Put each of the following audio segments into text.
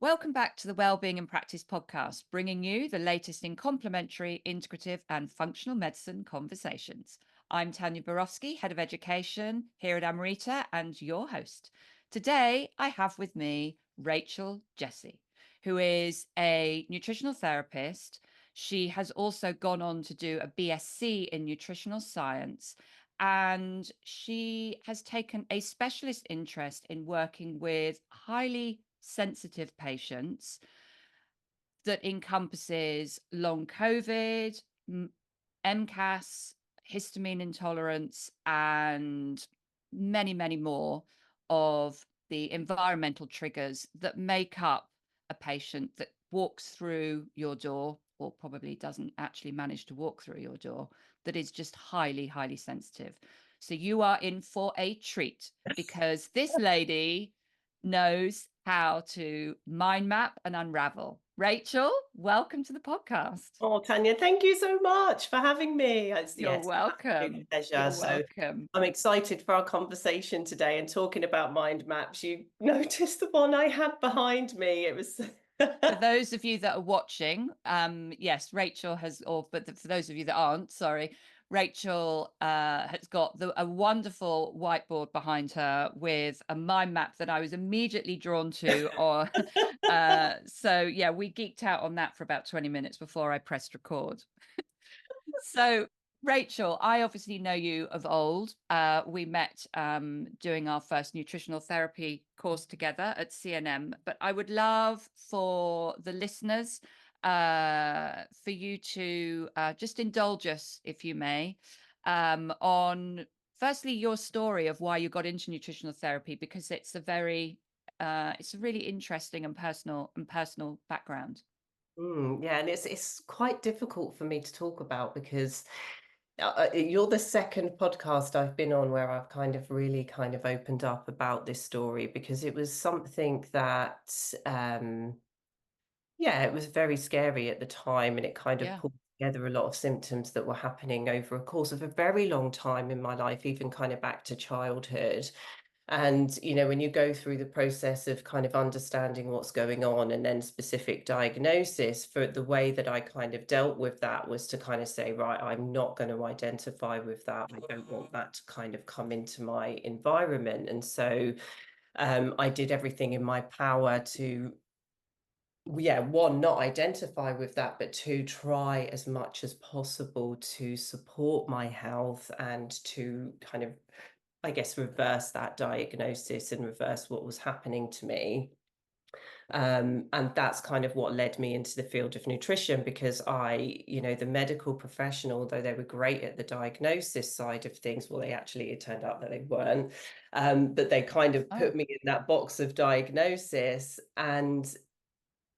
Welcome back to the Wellbeing in Practice podcast, bringing you the latest in complementary, integrative, and functional medicine conversations. I'm Tanya Borowski, Head of Education here at Amrita, and your host. Today, I have with me Rachel Jessey, who is a nutritional therapist. She has also gone on to do a BSc in nutritional science, and she has taken a specialist interest in working with highly sensitive patients that encompasses long COVID, MCAS, histamine intolerance, and many, many more of the environmental triggers that make up a patient that walks through your door, or probably doesn't actually manage to walk through your door, that is just highly, highly sensitive. So you are in for a treat, because this lady knows how to mind map and unravel. Rachel, welcome to the podcast. Oh, Tanya, thank you so much for having me. You're Yes, welcome. absolute pleasure. You're So welcome. I'm excited for our conversation today and talking about mind maps. You noticed the one I had behind me. It was For those of you that are watching, yes, Rachel has, but for those of you that aren't, sorry, Rachel has got a wonderful whiteboard behind her with a mind map that I was immediately drawn to. Or, so yeah, we geeked out on that for about 20 minutes before I pressed record. So, Rachel, I obviously know you of old. We met doing our first nutritional therapy course together at CNM, but I would love for the listeners for you to just indulge us, if you may, on firstly your story of why you got into nutritional therapy, because it's a really interesting and personal background. yeah, and it's quite difficult for me to talk about because you're the second podcast I've been on where I've really opened up about this story, because it was something that yeah, it was very scary at the time, and it kind of Yeah. pulled together a lot of symptoms that were happening over a course of a very long time in my life, even kind of back to childhood. And, when you go through the process of kind of understanding what's going on and then specific diagnosis, for the way that I kind of dealt with that was to kind of say, right, I'm not going to identify with that. I don't want that to kind of come into my environment. And so I did everything in my power to, yeah, one, not identify with that, but to try as much as possible to support my health and to kind of, I guess, reverse that diagnosis and reverse what was happening to me. And that's kind of what led me into the field of nutrition, because the medical professional, although they were great at the diagnosis side of things, well, it turned out that they weren't, but they kind of Oh, put me in that box of diagnosis. And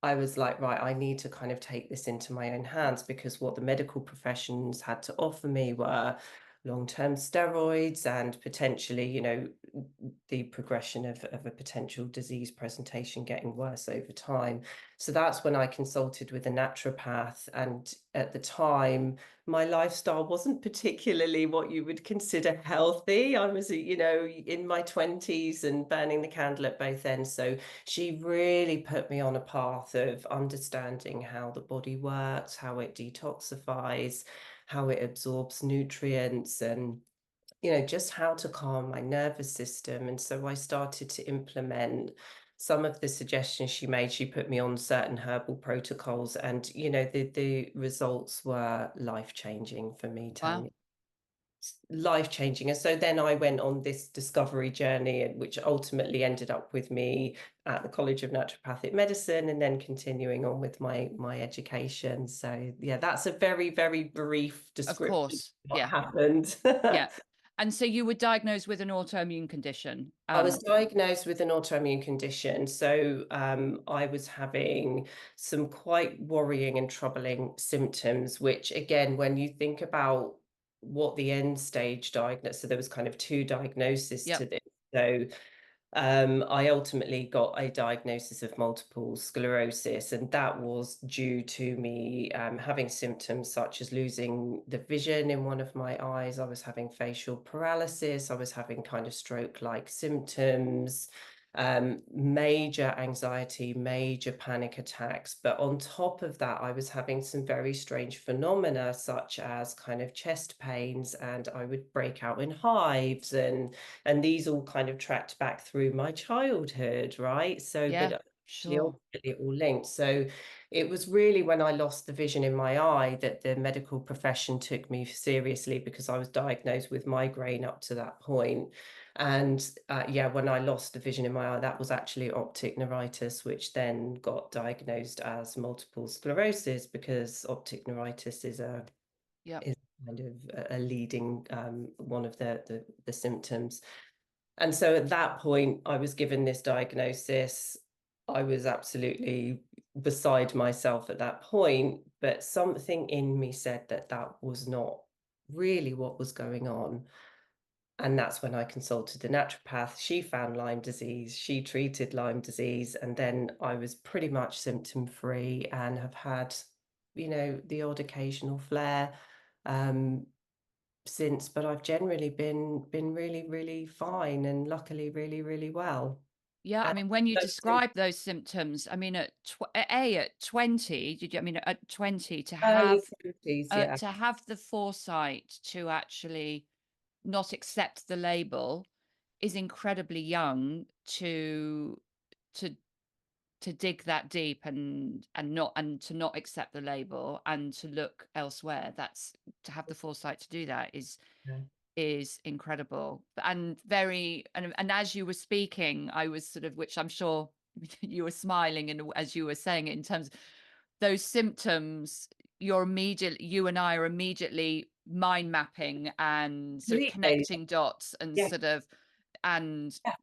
I was like, right, I need to kind of take this into my own hands, because what the medical professions had to offer me were long-term steroids and potentially, the progression of a potential disease presentation getting worse over time. So that's when I consulted with a naturopath. And at the time, my lifestyle wasn't particularly what you would consider healthy. I was, in my 20s and burning the candle at both ends. So she really put me on a path of understanding how the body works, how it detoxifies, how it absorbs nutrients, and just how to calm my nervous system. And so I started to implement some of the suggestions she made. She put me on certain herbal protocols, and the results were life-changing for me, wow. Tanya. Life-changing. And so then I went on this discovery journey, which ultimately ended up with me at the College of Naturopathic Medicine, and then continuing on with my education. So yeah, that's a very, very brief Of description of course. what Yeah. happened. Yeah. And so you were diagnosed with an autoimmune condition. I was diagnosed with an autoimmune condition. So I was having some quite worrying and troubling symptoms, which, again, when you think about what the end stage diagnosis, so there was kind of two diagnoses to Yep. this. So I ultimately got a diagnosis of multiple sclerosis, and that was due to me having symptoms such as losing the vision in one of my eyes. I was having facial paralysis. I was having kind of stroke-like symptoms. major anxiety, major panic attacks. But on top of that, I was having some very strange phenomena, such as kind of chest pains, and I would break out in hives, and these all kind of tracked back through my childhood, right? So, but Yeah, actually sure. ultimately all linked. So it was really when I lost the vision in my eye that the medical profession took me seriously, because I was diagnosed with migraine up to that point. And yeah, when I lost the vision in my eye, that was actually optic neuritis, which then got diagnosed as multiple sclerosis, because optic neuritis Yep. is kind of a leading one of the symptoms. And so at that point, I was given this diagnosis. I was absolutely beside myself at that point, but something in me said that that was not really what was going on. And that's when I consulted a naturopath. She found Lyme disease. She treated Lyme disease. And then I was pretty much symptom free and have had, the odd occasional flare um, since, but I've generally been really, really fine, and luckily really, really well. Yeah, I And mean, when you those sym- describe those symptoms, I mean, at 20, did you, I mean, at 20 Early 20s, yeah. to have the foresight to actually not accept the label is incredibly young to to dig that deep and to not accept the label and to look elsewhere. That's to have the foresight to do that Yeah. is incredible. And very and as you were speaking, I was sort of, which I'm sure you were smiling and as you were saying it, in terms of those symptoms, you and I are immediately mind mapping and sort of Completely. connecting dots and Yeah. sort of and Yeah.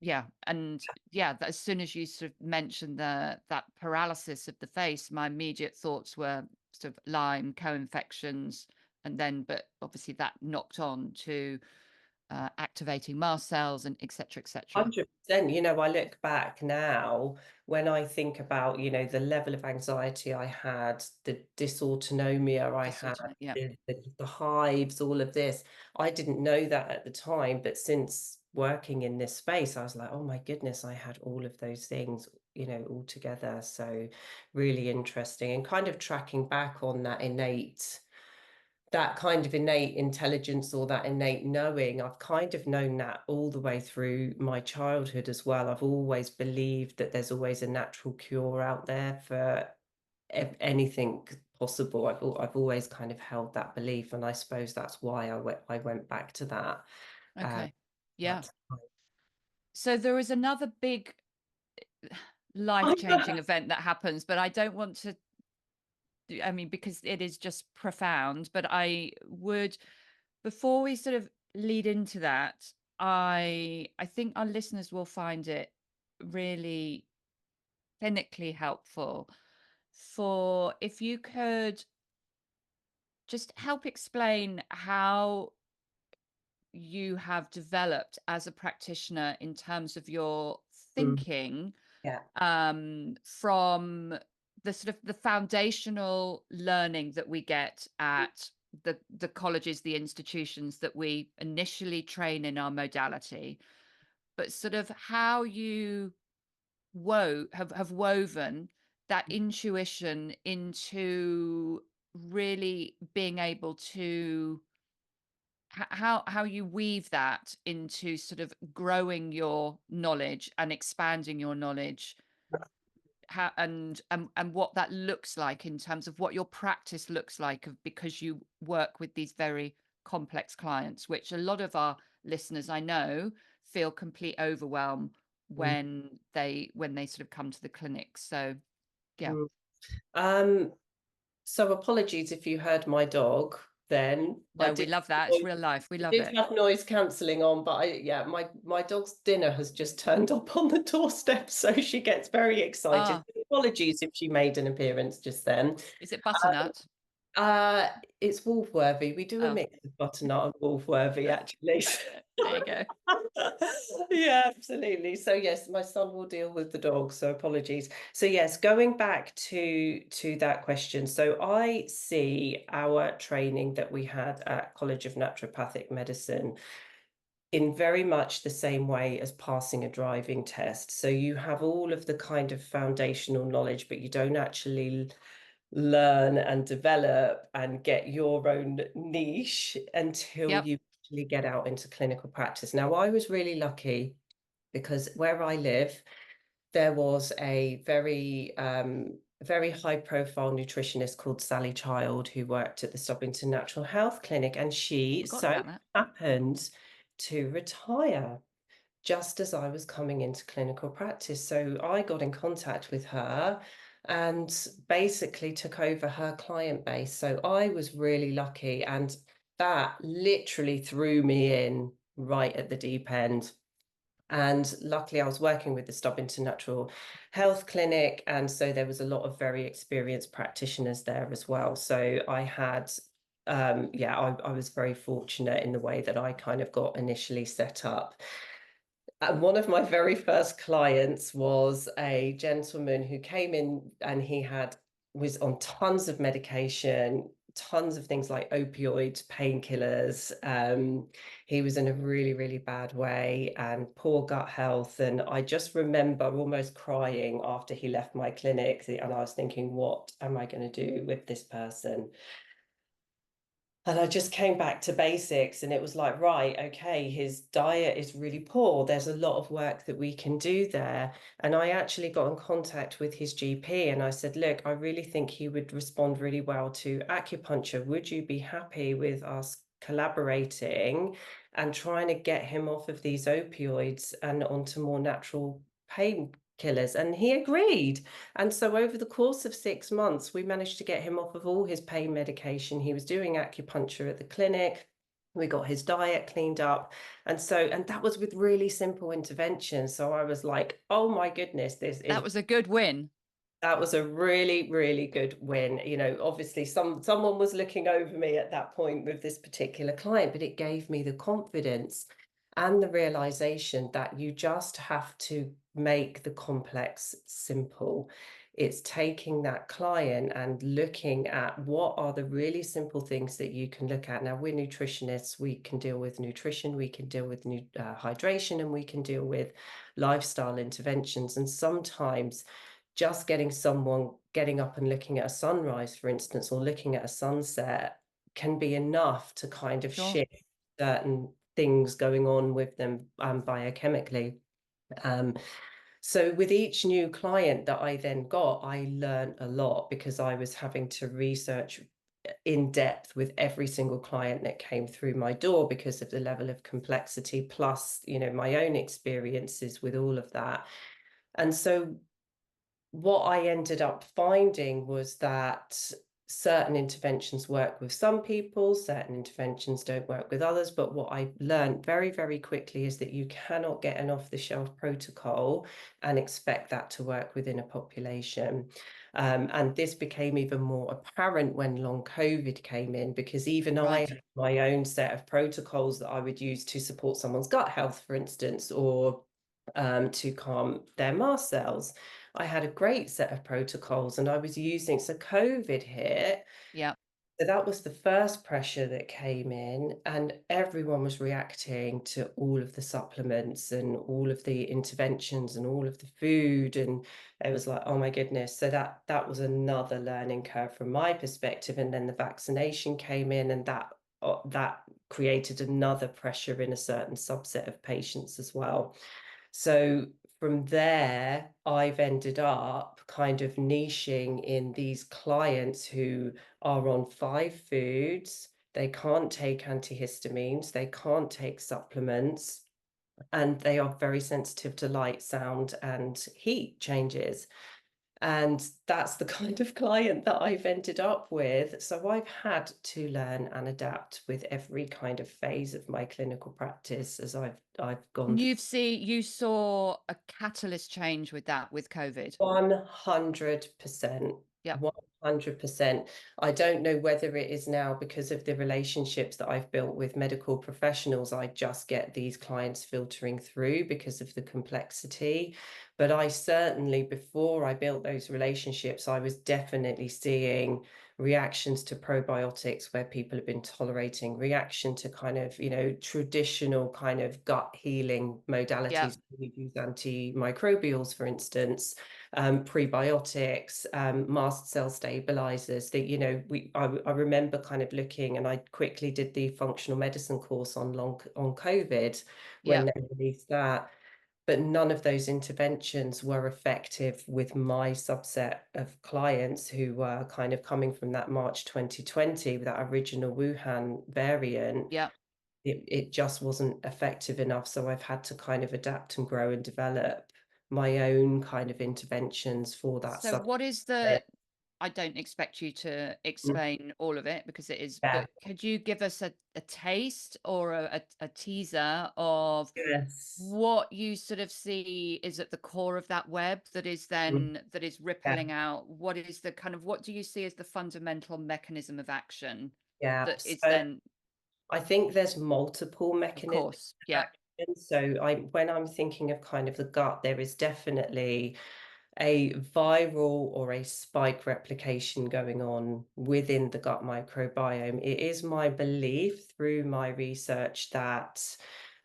yeah, and yeah, that as soon as you sort of mentioned that paralysis of the face, my immediate thoughts were sort of Lyme co-infections, and then but obviously that knocked on to activating mast cells and etc etc. 100%. I look back now when I think about, the level of anxiety I had, the dysautonomia I had, Dysautonomia, yeah. the hives, all of this. I didn't know that at the time, but since working in this space, I was like, oh my goodness, I had all of those things, all together. So really interesting, and kind of tracking back on that kind of innate intelligence, or that innate knowing. I've kind of known that all the way through my childhood as well. I've always believed that there's always a natural cure out there for anything possible. I've always kind of held that belief, and I suppose that's why I went back to that. Uh, Okay, yeah. that So there is another big time. life-changing event that happens, but I don't want to, I mean, because it is just profound, but I would, before we sort of lead into that, I think our listeners will find it really clinically helpful for if you could just help explain how you have developed as a practitioner in terms of your Mm, thinking yeah. from the sort of the foundational learning that we get at the colleges, the institutions that we initially train in our modality, but sort of how you have woven that intuition into really being able to how you weave that into sort of growing your knowledge and expanding your knowledge, how and what that looks like in terms of what your practice looks like because you work with these very complex clients, which a lot of our listeners I know feel complete overwhelm Mm, when they sort of come to the clinic. So yeah. mm. Um, so apologies if you heard my dog then. I No, we did love that. It's real life. We I love did it. have noise cancelling on, but my dog's dinner has just turned up on the doorstep, so she gets very excited. Ah, Apologies if she made an appearance just then. is it butternut? Uh, it's Wolfworthy. We do a Oh, mix of butternut and Wolfworthy, actually. there you go. Yeah, absolutely. So yes, my son will deal with the dog, so apologies. So yes, going back to that question. So I see our training that we had at College of Naturopathic Medicine in very much the same way as passing a driving test. So you have all of the kind of foundational knowledge, but you don't actually learn and develop and get your own niche until Yep. you actually get out into clinical practice. Now, I was really lucky because where I live, there was a very high profile nutritionist called Sally Child who worked at the Stubbington Natural Health Clinic, and she Forgot so about that. happened to retire just as I was coming into clinical practice. So I got in contact with her and basically took over her client base. So I was really lucky, and that literally threw me in right at the deep end. And luckily, I was working with the Stubbington Natural Health Clinic. And so there was a lot of very experienced practitioners there as well. So I had, I was very fortunate in the way that I kind of got initially set up. And one of my very first clients was a gentleman who came in and was on tons of medication, tons of things like opioids, painkillers. He was in a really, really bad way and poor gut health. And I just remember almost crying after he left my clinic. And I was thinking, what am I going to do with this person? And I just came back to basics, and it was like, right, okay, his diet is really poor. There's a lot of work that we can do there. And I actually got in contact with his GP and I said, look, I really think he would respond really well to acupuncture. Would you be happy with us collaborating and trying to get him off of these opioids and onto more natural painkillers? And he agreed. And so over the course of 6 months, we managed to get him off of all his pain medication. He was doing acupuncture at the clinic. We got his diet cleaned up. And that was with really simple interventions. So I was like, oh my goodness, That was a good win. that was a really, really good win. Obviously someone was looking over me at that point with this particular client, but it gave me the confidence and the realization that you just have to make the complex simple. It's taking that client and looking at what are the really simple things that you can look at. Now, we're nutritionists. We can deal with nutrition, we can deal with hydration, and we can deal with lifestyle interventions. And sometimes just getting someone getting up and looking at a sunrise, for instance, or looking at a sunset can be enough to kind of Sure. shift certain things going on with them biochemically. So with each new client that I then got, I learned a lot because I was having to research in depth with every single client that came through my door because of the level of complexity, plus, my own experiences with all of that. And so what I ended up finding was that certain interventions work with some people, certain interventions don't work with others. But what I learned very, very quickly is that you cannot get an off-the-shelf protocol and expect that to work within a population. And this became even more apparent when long COVID came in, because even I Right. had my own set of protocols that I would use to support someone's gut health, for instance, or to calm their mast cells. I had a great set of protocols and I was using, so COVID hit. Yeah. So that was the first pressure that came in, and everyone was reacting to all of the supplements and all of the interventions and all of the food. And it was like, oh my goodness. So that was another learning curve from my perspective. And then the vaccination came in, and that created another pressure in a certain subset of patients as well. So from there, I've ended up kind of niching in these clients who are on 5 foods. They can't take antihistamines, they can't take supplements, and they are very sensitive to light, sound, and heat changes. And that's the kind of client that I've ended up with. So I've had to learn and adapt with every kind of phase of my clinical practice as I've gone And through. you saw a catalyst change with that, with COVID. 100%. Yep. 100%. I don't know whether it is now because of the relationships that I've built with medical professionals. I just get these clients filtering through because of the complexity. But I certainly, before I built those relationships, I was definitely seeing reactions to probiotics where people have been tolerating, reaction to kind of, traditional kind of gut healing Yeah. modalities. We use antimicrobials, for instance, prebiotics, mast cell stabilizers that, I remember kind of looking, and I quickly did the functional medicine course on COVID when Yeah. they released that. But none of those interventions were effective with my subset of clients who were kind of coming from that March 2020, that original Wuhan variant. Yeah. It just wasn't effective enough. So I've had to kind of adapt and grow and develop my own kind of interventions for that So subset. what is the, I don't expect you to explain all of it because it is, Yeah. but could you give us a taste or a teaser of Yes. what you sort of see is at the core of that web that is Mm. then, that is Yeah. rippling out? What is the kind of, what do you see as the fundamental mechanism of action Yeah. that is So then, I think there's multiple of mechanisms course, of yeah, action. So when I'm thinking of kind of the gut, there is definitely a viral or a spike replication going on within the gut microbiome. It is my belief through my research that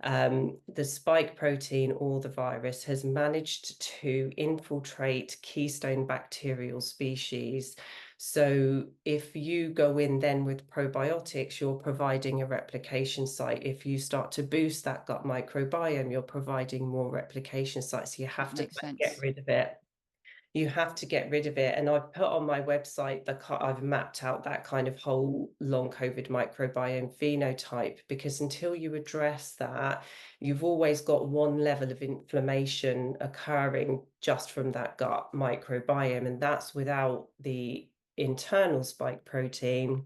the spike protein or the virus has managed to infiltrate keystone bacterial species. So if you go in then with probiotics, you're providing a replication site. If you start to boost that gut microbiome, you're providing more replication sites. You that have to makes get sense. rid of it. You have to get rid of it. And I've put on my website I've mapped out that kind of whole long COVID microbiome phenotype, because until you address that, you've always got one level of inflammation occurring just from that gut microbiome. And that's without the internal spike protein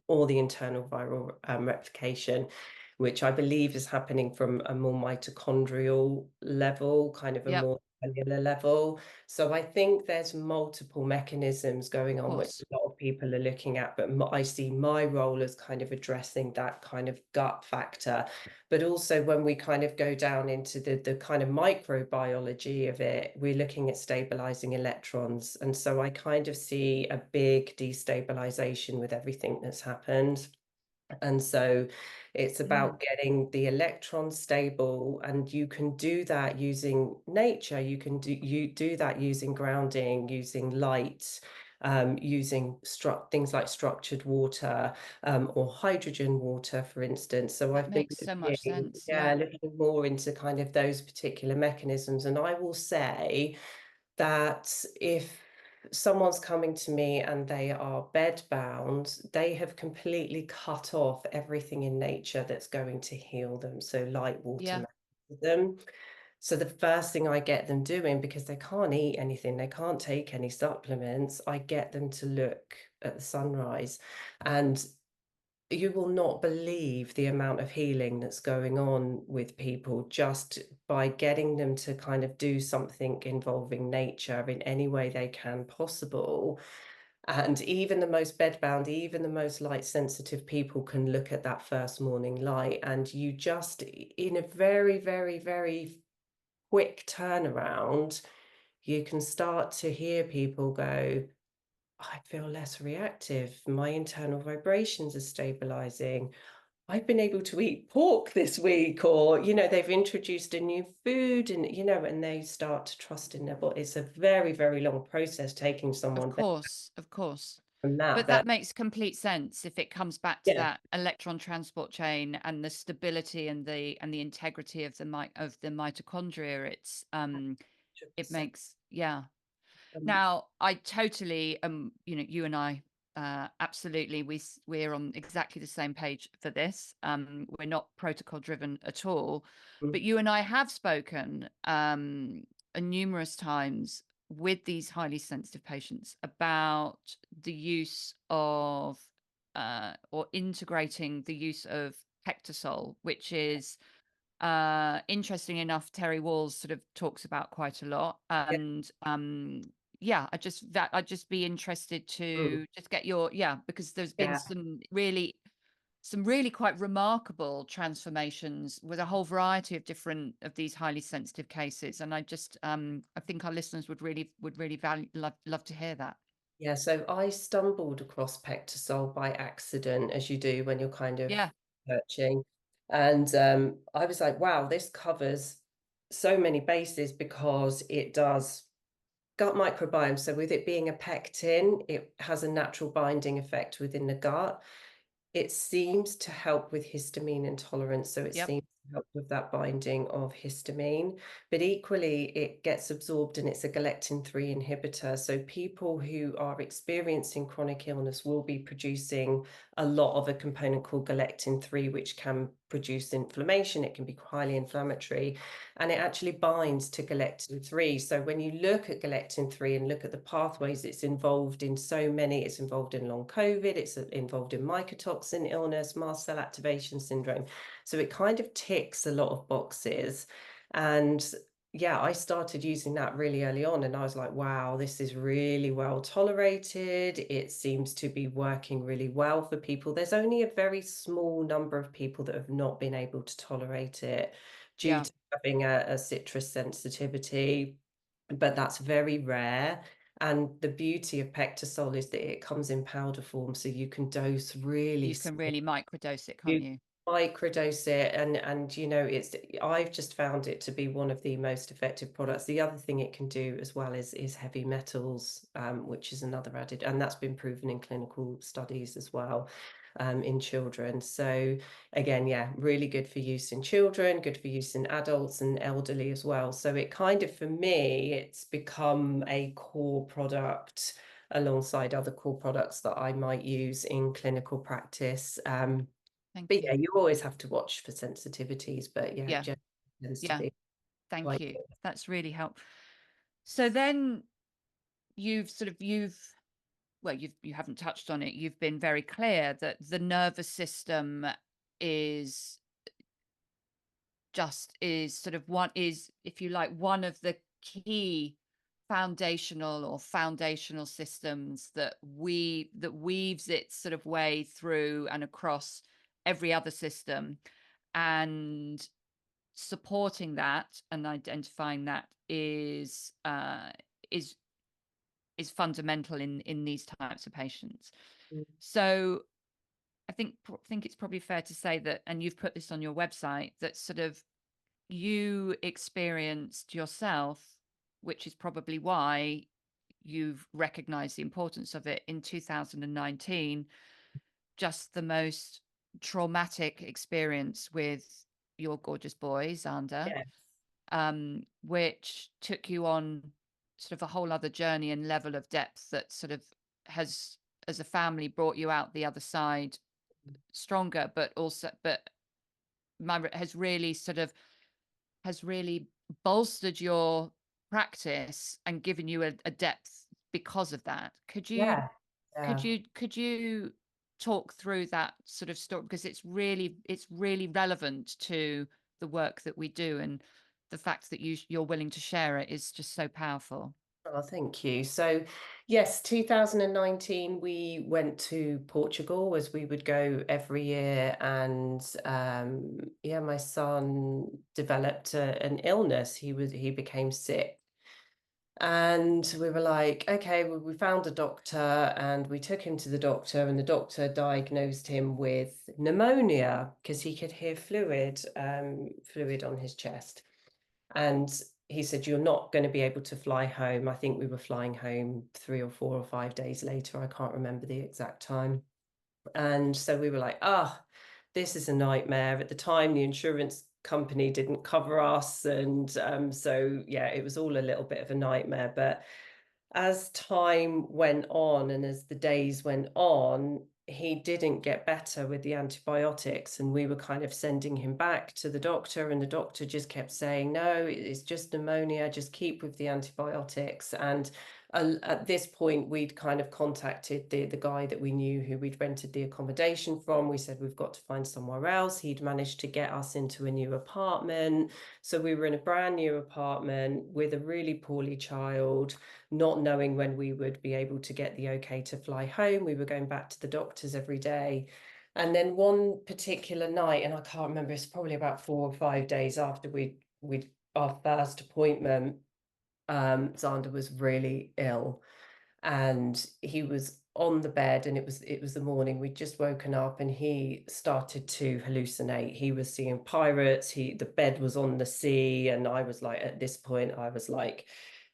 or the internal viral replication, which I believe is happening from a more mitochondrial level, kind of a Yep, more cellular level. So I think there's multiple mechanisms going of on, which course. a lot of people are looking at, but I see my role as kind of addressing that kind of gut factor. But also when we kind of go down into the kind of microbiology of it, we're looking at stabilizing electrons. And so I kind of see a big destabilization with everything that's happened. And so it's Mm, about getting the electrons stable, and you can do that using nature. You do that using grounding, using light, using things like structured water, or hydrogen water, for instance. So that I've been makes so much sense. Yeah. looking more into kind of those particular mechanisms. And I will say that if someone's coming to me and they are bedbound, they have completely cut off everything in nature that's going to heal them. So light, water, Yeah. them. So the first thing I get them doing, because they can't eat anything, they can't take any supplements, I get them to look at the sunrise. And you will not believe the amount of healing that's going on with people just by getting them to kind of do something involving nature in any way they can possible. And even the most bedbound, even the most light sensitive people can look at that first morning light, and you just, in a very, very, very quick turnaround, you can start to hear people go, I feel less reactive. My internal vibrations are stabilizing. I've been able to eat pork this week, or, they've introduced a new food, and, and they start to trust in their body. It's a very, very long process taking Of someone back course, of course. from that. But But that makes complete sense if it comes back to yeah, that electron transport chain and the stability and the integrity of of the mitochondria. It 100%. makes, yeah. Um, Now, I totally, you and I, absolutely, we're on exactly the same page for this. We're not protocol driven at all, mm, but you and I have spoken numerous times with these highly sensitive patients about the use of or integrating the use of Pectosol, which is interesting enough, Terry Walls sort of talks about quite a lot. yeah, And yeah, I'd just be interested mm, to just get your, yeah, because there's been yeah, some really some really quite remarkable transformations with a whole variety of different of these highly sensitive cases. And I just I think our listeners would really love to hear that. Yeah, so I stumbled across Pectosol by accident, as you do when you're kind of Yeah. searching. And I was like, wow, this covers so many bases because it does gut microbiome. So with it being a pectin, it has a natural binding effect within the gut. It seems to help with histamine intolerance, so it Yep. seems to help with that binding of histamine, but equally it gets absorbed and it's a galectin-3 inhibitor. So people who are experiencing chronic illness will be producing a lot of a component called galectin-3, which can produce inflammation. It can be highly inflammatory, and it actually binds to galectin-3. So when you look at galectin-3 and look at the pathways it's involved in, so many, it's involved in long COVID, it's involved in mycotoxin illness, mast cell activation syndrome. So it kind of ticks a lot of boxes. And yeah, I started using that really early on, and I was like, wow, this is really well tolerated. It seems to be working really well for people. There's only a very small number of people that have not been able to tolerate it due Yeah. to having a citrus sensitivity, but that's very rare. And the beauty of Pectosol is that it comes in powder form, so you can dose really You can small. really microdose it, can't You you? microdose it, and you know, it's, I've just found it to be one of the most effective products. The other thing it can do as well is heavy metals, which is another added, and that's been proven in clinical studies as well, in children. So again, yeah, really good for use in children, good for use in adults and elderly as well. So it kind of, for me, it's become a core product alongside other core products that I might use in clinical practice. Thank But yeah, you. you always have to watch for sensitivities, but yeah, it Yeah. generally tends to Yeah. be Thank quite you. good. That's really helpful. So then you've well, you haven't touched on it. You've been very clear that the nervous system is is sort of one is, if you like, one of the key foundational systems that weaves its sort of way through and across every other system, and supporting that and identifying that is is fundamental in these types of patients. Mm. So I think it's probably fair to say that, and you've put this on your website, that sort of you experienced yourself, which is probably why you've recognized the importance of it in 2019, just the most traumatic experience with your gorgeous boy, Xander, Yeah. which took you on sort of a whole other journey and level of depth that sort of has, as a family, brought you out the other side stronger, but also, has really has really bolstered your practice and given you a depth because of that. Yeah. Yeah. Could you talk through that sort of story, because it's really relevant to the work that we do, and the fact that you're willing to share it is just so powerful. Oh, thank you. So, yes, 2019, we went to Portugal, as we would go every year. And yeah, my son developed an illness. He became sick. And we were like, okay, well, we found a doctor and we took him to the doctor, and the doctor diagnosed him with pneumonia because he could hear fluid on his chest. And he said, you're not going to be able to fly home. I think we were flying home 3 or 4 or 5 days later. I can't remember the exact time. And so we were like, this is a nightmare. At the time, the insurance company didn't cover us. And so, yeah, it was all a little bit of a nightmare. But as time went on and as the days went on, he didn't get better with the antibiotics, and we were kind of sending him back to the doctor, and the doctor just kept saying, no, it's just pneumonia, just keep with the antibiotics. And at this point, we'd kind of contacted the guy that we knew, who we'd rented the accommodation from. We said, we've got to find somewhere else. He'd managed to get us into a new apartment. So we were in a brand new apartment with a really poorly child, not knowing when we would be able to get the okay to fly home. We were going back to the doctors every day. And then one particular night, and I can't remember, it's probably about 4 or 5 days after we'd our first appointment, Xander was really ill, and he was on the bed, and it was the morning. We'd just woken up and he started to hallucinate. He was seeing pirates, the bed was on the sea, and I was like, at this point I was like,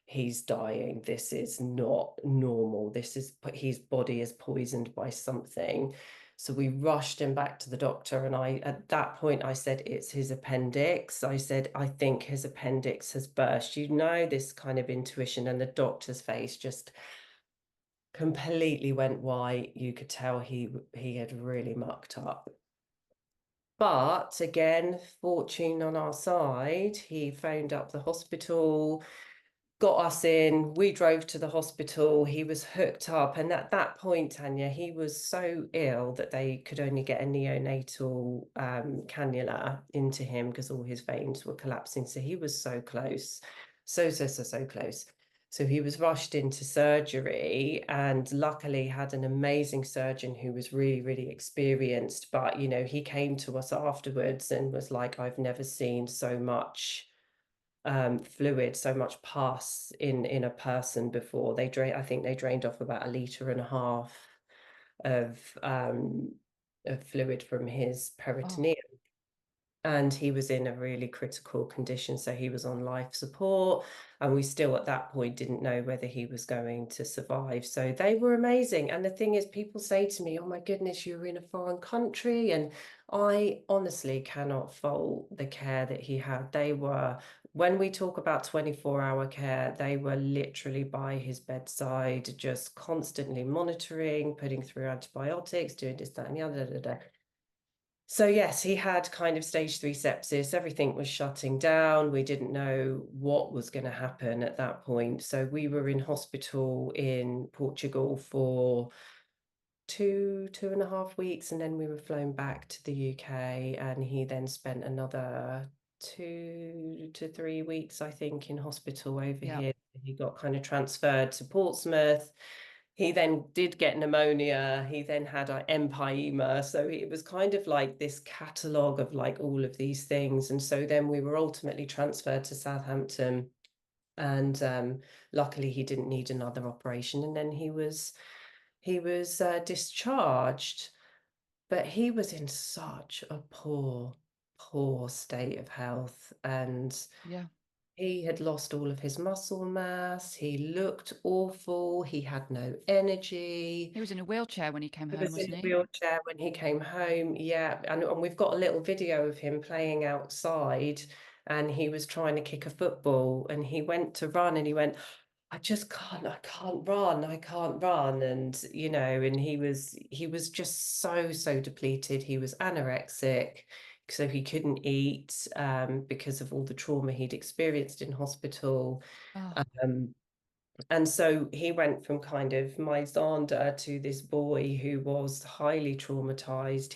he's dying, this is not normal, his body is poisoned by something. So we rushed him back to the doctor, and at that point I said, it's his appendix. I said, I think his appendix has burst, this kind of intuition. And the doctor's face just completely went white. You could tell he had really mucked up. But again, fortune on our side, he phoned up the hospital, got us in. We drove to the hospital. He was hooked up. And at that point, Tanya, he was so ill that they could only get a neonatal cannula into him because all his veins were collapsing. So he was so close, so close. So he was rushed into surgery, and luckily had an amazing surgeon who was really, really experienced. But, he came to us afterwards and was like, I've never seen so much fluid, so much pus in a person before. I think they drained off about 1.5 liters of fluid from his Oh, peritoneum. And he was in a really critical condition, so he was on life support, and we still at that point didn't know whether he was going to survive. So they were amazing. And the thing is, people say to me, oh my goodness, you were in a foreign country. And I honestly cannot fault the care that he had. When we talk about 24-hour care, they were literally by his bedside, just constantly monitoring, putting through antibiotics, doing this, that, and the other. Da, da, da. So yes, he had kind of stage 3 sepsis. Everything was shutting down. We didn't know what was going to happen at that point. So we were in hospital in Portugal for 2.5 weeks, and then we were flown back to the UK, and he then spent another 2 to 3 weeks, I think, in hospital over yeah. here. He got kind of transferred to Portsmouth. He then did get pneumonia. He then had empyema. So it was kind of like this catalogue of like all of these things. And so then we were ultimately transferred to Southampton. And luckily he didn't need another operation. And then he was discharged. But he was in such a poor state of health. And Yeah. he had lost all of his muscle mass. He looked awful. He had no energy. He was in a wheelchair when he came He home, was in wasn't a he? wheelchair when he came home. Yeah. And we've got a little video of him playing outside, and he was trying to kick a football, and he went to run, and he went, I can't run, I can't run. And, and he was just so depleted. He was anorexic, so he couldn't eat because of all the trauma he'd experienced in hospital. Oh, Um, and so he went from kind of my Xander to this boy who was highly traumatized.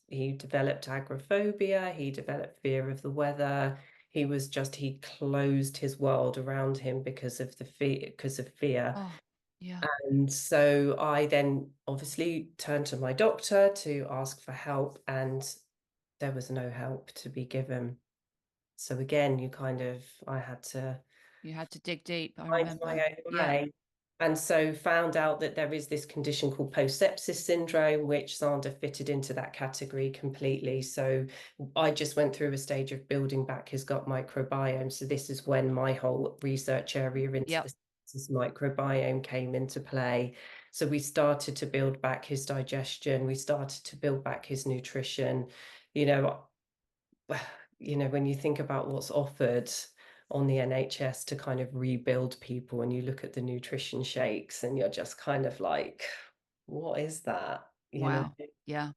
He developed agoraphobia, he developed fear of the weather. He closed his world around him because of fear. oh, yeah. And so I then obviously turned to my doctor to ask for help, and there was no help to be given. So again, I had to You had to dig deep, I find my remember. own Yeah. way. And so found out that there is this condition called post-sepsis syndrome, which Xander fitted into that category completely. So I just went through a stage of building back his gut microbiome. So this is when my whole research area into Yep. the sepsis microbiome came into play. So we started to build back his digestion. We started to build back his nutrition. You know, when you think about what's offered on the NHS to kind of rebuild people, and you look at the nutrition shakes, and you're just kind of like, what is that? Wow. Yeah.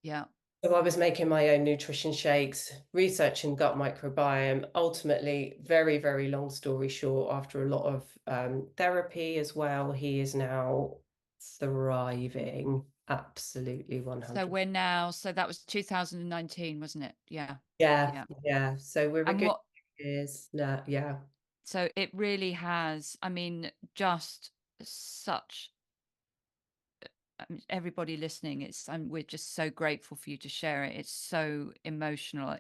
Yeah. So I was making my own nutrition shakes, researching gut microbiome. Ultimately, very, very long story short, after a lot of therapy as well, he is now thriving, absolutely So 100%. so that was 2019, wasn't it? Yeah. Yeah, Yeah. yeah. So we're a And good years. No, yeah. so it really has, I mean, just such everybody listening, we're just so grateful for you to share it. It's so emotional.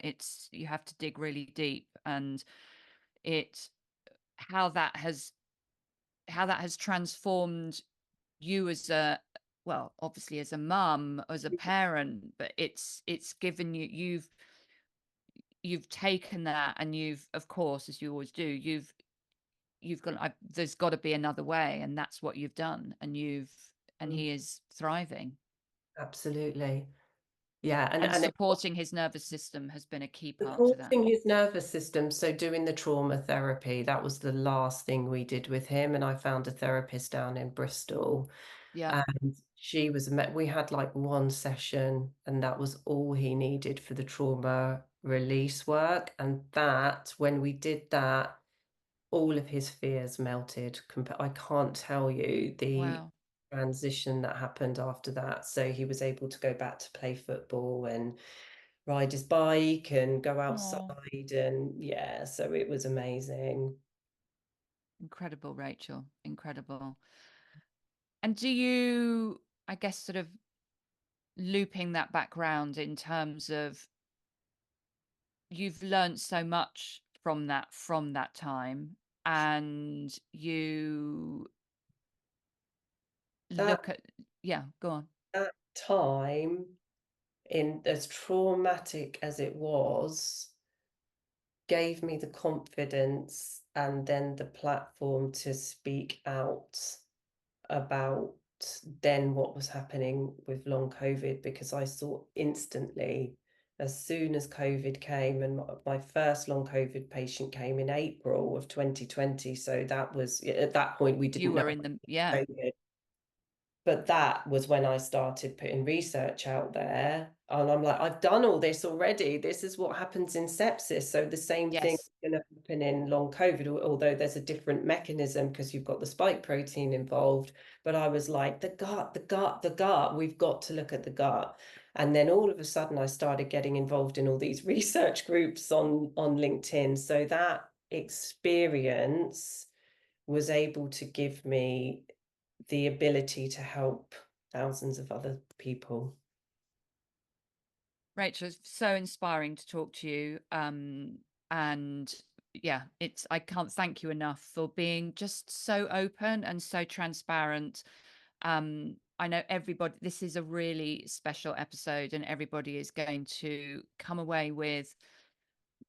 You have to dig really deep, and it how that has transformed you as a, well, obviously as a mum, as a parent, but it's given you, you've taken that, and you've, of course, as you always do, you've gone, there's got to be another way, and that's what you've done, and Mm, he is thriving. absolutely. Yeah, And and it supporting his nervous system has been a key part to that. supporting his nervous system, so doing the trauma therapy, that was the last thing we did with him. And I found a therapist down in Bristol, Yeah. and she was we had like one session, and that was all he needed for the trauma release work. And that, when we did that, all of his fears melted. I can't tell you the Wow. transition that happened after that. So he was able to go back to play football and ride his bike and go Oh, outside, and yeah, so it was amazing. incredible, Rachel. Incredible. And do you, I guess, sort of looping that background in terms of, you've learned so much from that time, and you That look at, yeah, go on. that time, in as traumatic as it was, gave me the confidence and then the platform to speak out about then what was happening with long COVID, because I saw instantly, as soon as COVID came, and my first long COVID patient came in April of 2020. So that was, at that point, we You didn't know were in the, yeah. COVID. But that was when I started putting research out there. And I'm like, I've done all this already. This is what happens in sepsis. So the same thing Yes. is going to happen in long COVID, although there's a different mechanism because you've got the spike protein involved. But I was like, the gut, the gut, the gut. We've got to look at the gut. And then all of a sudden, I started getting involved in all these research groups on LinkedIn. So that experience was able to give me the ability to help thousands of other people. Rachel, it's so inspiring to talk to you. And yeah, I can't thank you enough for being just so open and so transparent. I know everybody, this is a really special episode, and everybody is going to come away with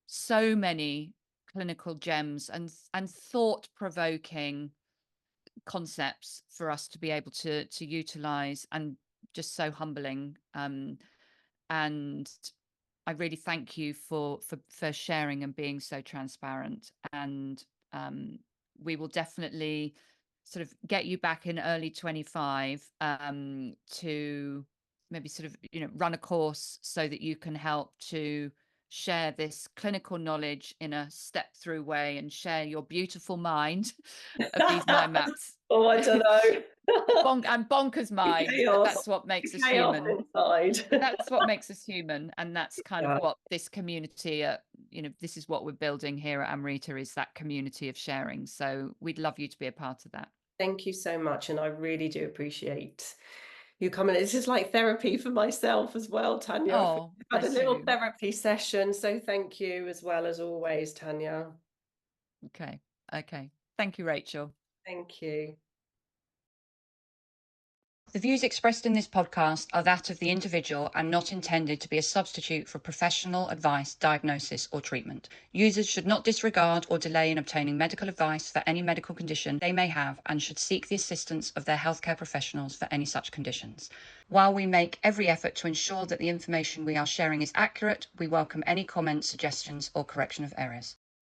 so many clinical gems and thought-provoking concepts for us to be able to utilize, and just so humbling. And I really thank you for sharing and being so transparent. And we will definitely sort of get you back in early 25 to maybe sort of, run a course so that you can help to share this clinical knowledge in a step through way, and share your beautiful mind of these mind maps. Oh, I don't know. And bonkers mind, but Chaos, that's what makes us chaos human. inside. That's what makes us human, and that's kind of Yeah. what this community, this is what we're building here at Amrita, is that community of sharing. So we'd love you to be a part of that. Thank you so much, and I really do appreciate you coming. This is like therapy for myself as well, Tanya. I've Oh, had a bless little you. therapy session, so thank you as well as always, Tanya. Okay. Okay. Thank you, Rachel. Thank you. The views expressed in this podcast are that of the individual and not intended to be a substitute for professional advice, diagnosis, or treatment. Users should not disregard or delay in obtaining medical advice for any medical condition they may have, and should seek the assistance of their healthcare professionals for any such conditions. While we make every effort to ensure that the information we are sharing is accurate, we welcome any comments, suggestions, or correction of errors.